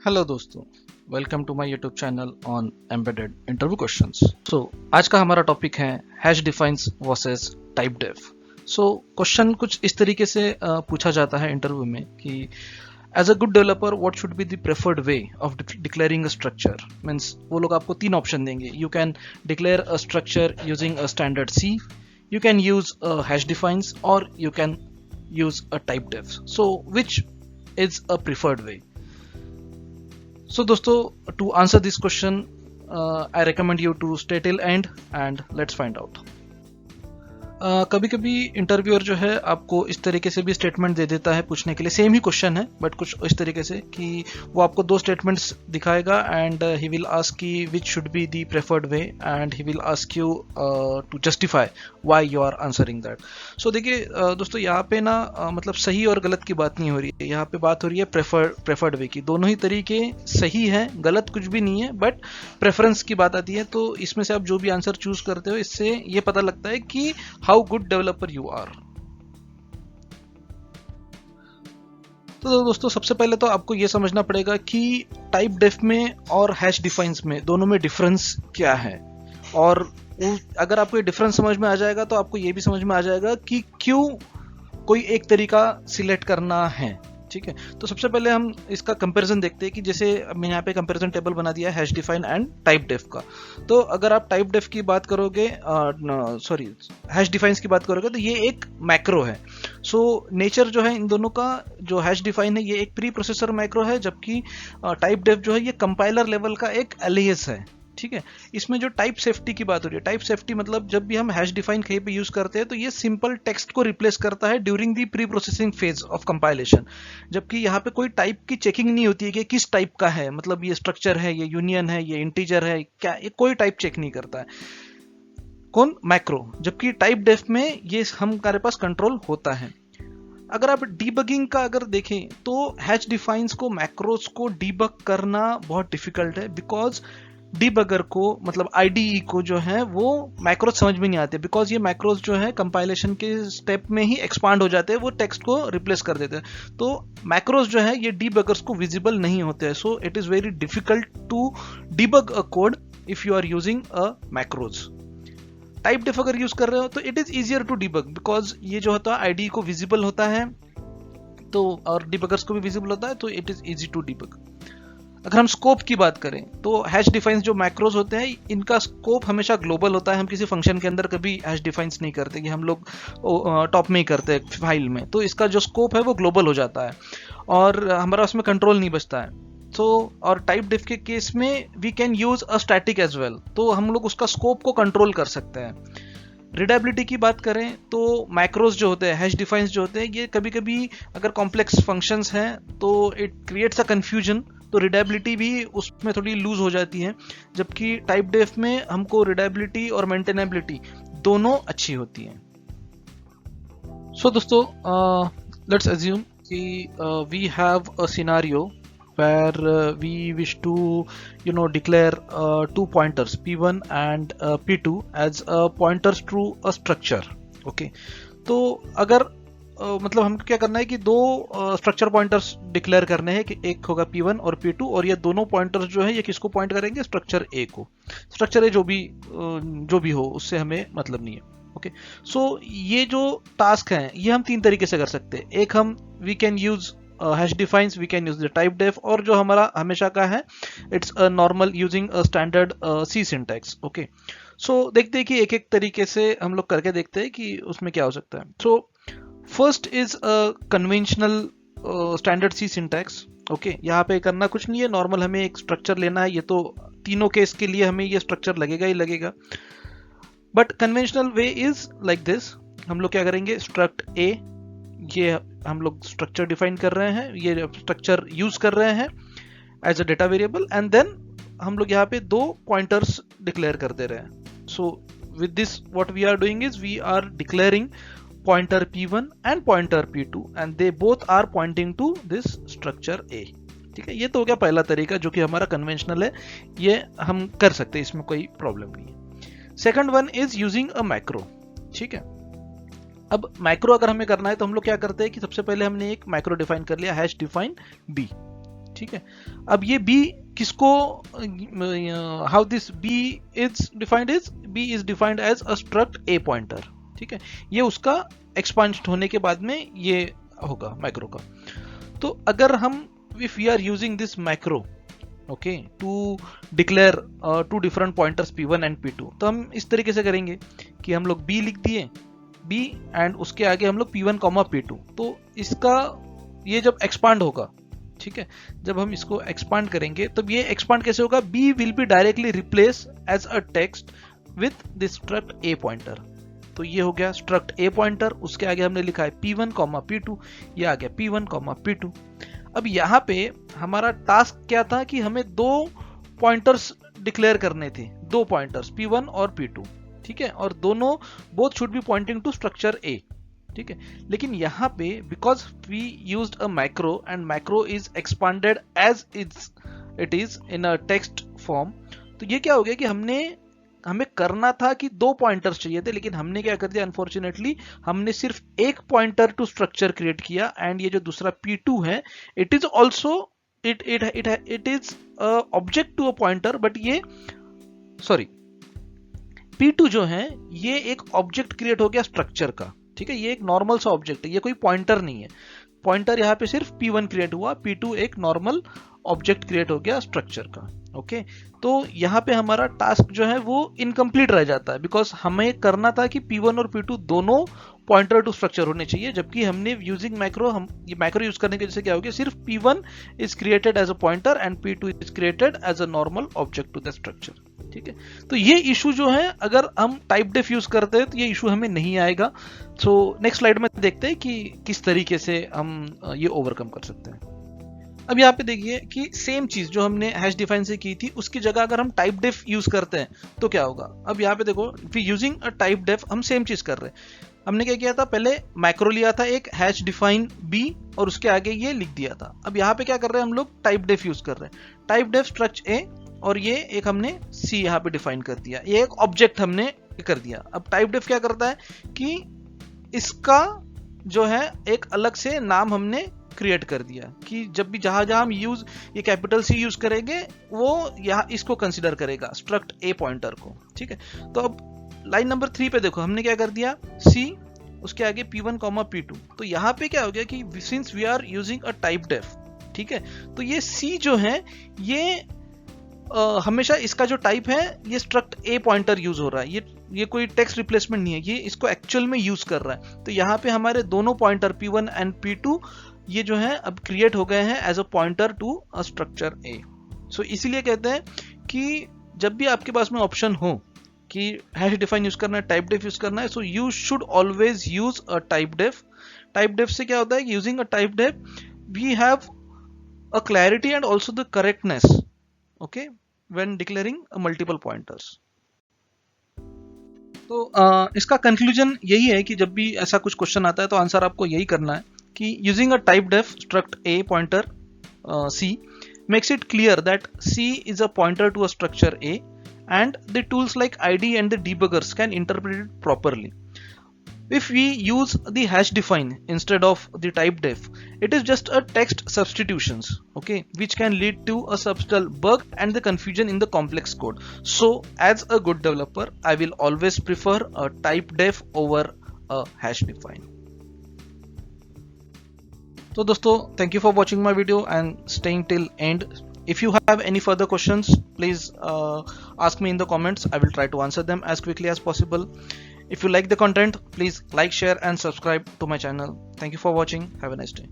Hello दोस्तों, welcome to my YouTube channel on embedded interview questions. आज का हमारा टॉपिक है hash defines versus typedef. Question कुछ इस तरीके से पूछा जाता है इंटरव्यू में कि as a good developer what should be the preferred way of declaring a structure. Means वो लोग आपको तीन ऑप्शन देंगे। You can declare a structure using a standard C, you can use a hash defines, or you can use a type def. So which is a preferred way? So दोस्तों, to answer this question, I recommend you to stay till end and let's find out. कभी कभी interviewer जो है आपको इस तरीके से भी स्टेटमेंट दे देता है पूछने के लिए। सेम ही क्वेश्चन है बट कुछ इस तरीके से कि वो आपको दो स्टेटमेंट्स दिखाएगा एंड ही विल आस्क की which should be the preferred way and he will ask you to justify why you are answering that. So देखिए दोस्तों, यहाँ पे ना मतलब सही और गलत की बात नहीं हो रही है, यहाँ पे बात हो रही है प्रेफर्ड वे की। दोनों ही तरीके सही है, गलत कुछ भी नहीं है, बट प्रेफरेंस की बात आती है। तो इसमें से आप जो भी आंसर चूज करते हो, इससे ये पता लगता है कि how good developer you are. तो दोस्तों, सबसे पहले तो आपको यह समझना पड़ेगा कि टाइप डेफ में और हैश डिफाइंस में दोनों में डिफरेंस क्या है। और अगर आपको ये डिफरेंस समझ में आ जाएगा तो आपको ये भी समझ में आ जाएगा कि क्यों कोई एक तरीका सिलेक्ट करना है। ठीक है, तो सबसे पहले हम इसका कंपैरिजन देखते हैं कि जैसे मैंने यहाँ पे कंपैरिजन टेबल बना दिया है hash define and typedef का। तो अगर आप टाइप डेफ की बात करोगे, हैश डिफाइंस की बात करोगे, तो ये एक मैक्रो है। सो नेचर जो है इन दोनों का, जो हैश डिफाइन है ये एक प्री प्रोसेसर मैक्रो है, जबकि टाइप डेफ जो है ये कंपाइलर लेवल का एक एलियास है। ठीक है, इसमें जो टाइप सेफ्टी की बात हो रही है, टाइप सेफ्टी मतलब जब भी हम हैश डिफाइन कहीं पे यूज करते हैं तो ये सिंपल टेक्स्ट को रिप्लेस करता है during the pre processing phase of compilation. जबकि यहाँ पे कोई टाइप की चेकिंग नहीं होती है कि किस टाइप का है, मतलब ये स्ट्रक्चर है, ये यूनियन है, ये इंटीजर है, क्या, ये कोई टाइप चेक नहीं करता है। कौन? मैक्रो। जबकि टाइप डेफ में ये हमारे पास कंट्रोल होता है। अगर आप डीबगिंग का अगर देखें तो हैश डिफाइंस को, मैक्रोस को डीबग करना बहुत डिफिकल्ट है, बिकॉज डीबगर को, मतलब आईडीई को जो है वो मैक्रोज समझ में नहीं आते, बिकॉज ये मैक्रोज जो है कंपाइलेशन के स्टेप में ही एक्सपांड हो जाते हैं, वो टेक्स्ट को रिप्लेस कर देते हैं। तो मैक्रोज जो है ये डीबगर्स को विजिबल नहीं होते हैं। So it is very difficult to debug a code if you are using a macros. Typedef अगर यूज कर रहे हो तो it is easier to debug, because ये जो होता है आईडीई को विजिबल होता है तो, और डीबगर्स को भी विजिबल होता है, तो it is easy to debug. अगर हम स्कोप की बात करें तो हैश डिफाइंस जो मैक्रोज होते हैं इनका स्कोप हमेशा ग्लोबल होता है। हम किसी फंक्शन के अंदर कभी हैश डिफाइंस नहीं करते कि हम लोग टॉप में ही करते हैं फाइल में, तो इसका जो स्कोप है वो ग्लोबल हो जाता है और हमारा उसमें कंट्रोल नहीं बचता है। और टाइप डिफ के केस में we can use a static as well, तो हम लोग उसका स्कोप को कंट्रोल कर सकते हैं। रीडेबिलिटी की बात करें तो मैक्रोज जो होते हैं, हैश डिफाइंस जो होते हैं, ये कभी कभी अगर कॉम्प्लेक्स फंक्शंस हैं तो इट क्रिएट्स अ कंफ्यूजन, तो रीडेबिलिटी भी उसमें थोड़ी लूज हो जाती है। जबकि टाइप डेफ में हमको रीडेबिलिटी और मेंटेनेबिलिटी दोनों अच्छी होती है। सो दोस्तों, लेट्स अज्यूम कि we have a scenario where we wish to declare two pointers p1 and p2 as pointers to a structure. okay, तो अगर मतलब हमको क्या करना है कि दो स्ट्रक्चर पॉइंटर्स डिक्लेयर करने हैं कि एक होगा p1 और p2, और ये दोनों पॉइंटर्स जो है ये किसको पॉइंट करेंगे? स्ट्रक्चर ए को। स्ट्रक्चर ए जो भी हो उससे हमें मतलब नहीं है। ओके, सो ये जो टास्क है ये हम तीन तरीके से कर सकते हैं। एक, हम we can use hash defines, we can use the typedef, और जो हमारा हमेशा का है it's a normal using a standard C syntax. Okay, so देखते हैं कि एक एक तरीके से हम लोग करके देखते हैं कि उसमें क्या हो सकता है। So first is a conventional standard C syntax. Okay, यहाँ पे करना कुछ नहीं है, नॉर्मल हमें एक स्ट्रक्चर लेना है। ये तो तीनों केस के लिए हमें ये स्ट्रक्चर लगेगा ही लगेगा, but conventional way is like this. हम लोग क्या करेंगे? स्ट्रक्ट ए, ये हम लोग स्ट्रक्चर डिफाइन कर रहे हैं, ये स्ट्रक्चर यूज कर रहे हैं as a data variable, and then हम लोग यहाँ पे दो पॉइंटर्स डिक्लेयर कर दे रहे हैं। So with this what we are doing is we are declaring pointer p1 and pointer p2 and they both are pointing to this structure a। ठीक है, ये तो हो गया पहला तरीका जो कि हमारा कन्वेंशनल है, ये हम कर सकते हैं, इसमें कोई प्रॉब्लम नहीं है। Second one is using a macro. ठीक है, अब मैक्रो अगर हमें करना है तो हम लोग क्या करते हैं कि सबसे पहले हमने एक मैक्रो डिफाइन कर लिया, हैश डिफाइन बी। ठीक है। अब ये b किसको, how this b is defined, is b is defined as a struct a pointer, ठीक है। ये उसका एक्सपांड होने के बाद में ये होगा मैक्रो का। तो अगर हम, if we are using this macro okay to declare two different pointers p1 and p2, तो हम इस तरीके से करेंगे कि हम लोग b लिख दिए, b एंड उसके आगे हम लोग p1 p2। तो इसका ये जब एक्सपांड होगा, ठीक है, जब हम इसको एक्सपांड करेंगे तब ये एक्सपांड कैसे होगा, b will be directly replace as a text with this struct a pointer. तो ये हो गया स्ट्रक्ट a पॉइंटर, उसके आगे हमने लिखा है p1 p2, ये आ गया p1 p2। अब यहाँ पे हमारा टास्क क्या था कि हमें दो पॉइंटर्स डिक्लेयर करने थे, दो पॉइंटर्स p1 और p2, ठीक है, और दोनों both should be pointing to structure a, ठीक है। लेकिन यहाँ पे because we used a macro and macro is expanded as it is in a text form, तो ये क्या हो गया कि हमें करना था कि दो पॉइंटर्स चाहिए थे, लेकिन हमने क्या कर दिया, अनफॉर्चुनेटली हमने सिर्फ एक पॉइंटर टू स्ट्रक्चर क्रिएट किया। एंड ये जो दूसरा p2 है, it is also it is object to a pointer, but ये सॉरी p2 जो है ये एक ऑब्जेक्ट क्रिएट हो गया स्ट्रक्चर का, ठीक है। ये एक नॉर्मल सा ऑब्जेक्ट है, ये कोई पॉइंटर नहीं है। पॉइंटर यहाँ पे सिर्फ p1 क्रिएट हुआ, p2 एक नॉर्मल ऑब्जेक्ट क्रिएट हो गया स्ट्रक्चर का, ओके। तो यहाँ पे हमारा टास्क जो है वो इनकम्प्लीट रह जाता है, बिकॉज हमें करना था कि p1 और p2 दोनों पॉइंटर टू स्ट्रक्चर होने चाहिए, जबकि हमने यूजिंग मैक्रो, हम ये मैक्रो यूज करने की वजह से क्या हो गया, सिर्फ p1 is created as a pointer and p2 is created as a normal object to the structure, ठीक है। तो ये इशू जो है, अगर हम टाइप डेफ यूज करते हैं तो ये इशू हमें नहीं आएगा। सो नेक्स्ट स्लाइड में देखते हैं कि किस तरीके से हम ये ओवरकम कर सकते हैं। अब यहाँ पे देखिए कि सेम चीज जो हमने हैश डिफाइन से की थी, उसकी जगह अगर हम टाइप डेफ यूज करते हैं तो क्या होगा। अब यहाँ पे देखो, यूजिंग अ टाइप डेफ हम सेम चीज कर रहे हैं। हमने क्या किया था, पहले मैक्रो लिया था एक हैश डिफाइन b और उसके आगे ये लिख दिया था। अब यहाँ पे क्या कर रहे हैं हम लोग, टाइप डेफ यूज कर रहे हैं। टाइप डेफ स्ट्रक्ट a और ये एक हमने c यहाँ पे डिफाइन कर दिया, ये एक ऑब्जेक्ट हमने कर दिया। अब टाइप डेफ क्या करता है कि इसका जो है एक अलग से नाम हमने क्रिएट कर दिया कि जब भी जहां जहां हम यूज ये कैपिटल C यूज करेंगे, वो यहाँ इसको कंसीडर करेगा स्ट्रक्ट a पॉइंटर को, ठीक है। तो अब लाइन नंबर 3 पे देखो, हमने क्या कर दिया, C उसके आगे p1 p2। तो यहाँ पे क्या हो गया कि since we are using a typedef, ठीक है, तो ये C जो है ये हमेशा इसका जो टाइप है ये स्ट्रक्ट a पॉइंटर यूज हो रहा है, ये कोई टेक्स्ट रिप्लेसमेंट नहीं है, ये इसको एक्चुअल में यूज कर रहा है। तो यहाँ पे हमारे दोनों पॉइंटर p1 एंड p2 ये जो है अब क्रिएट हो गए हैं as a pointer to a structure a। So इसीलिए कहते हैं कि जब भी आपके पास में ऑप्शन हो कि हैश डिफाइन यूज करना है, टाइप डेफ यूज करना है, so you should always use a typedef. Typedef से क्या होता है कि using a typedef we have a clarity and also the correctness, okay, when declaring multiple pointers. तो इसका कंक्लूजन यही है कि जब भी ऐसा कुछ क्वेश्चन आता है तो आंसर आपको यही करना है कि using a typedef struct a pointer c makes it clear that c is a pointer to a structure a and the tools like id and the debuggers can interpret it properly. If we use the hash define instead of the type def, it is just a text substitutions, okay, which can lead to a subtle bug and the confusion in the complex code. So as a good developer, I will always prefer a type def over a hash define. So दोस्तों, thank you for watching my video and staying till end. If you have any further questions, please ask me in the comments. I will try to answer them as quickly as possible. If you like the content, please like, share and subscribe to my channel. Thank you for watching. Have a nice day.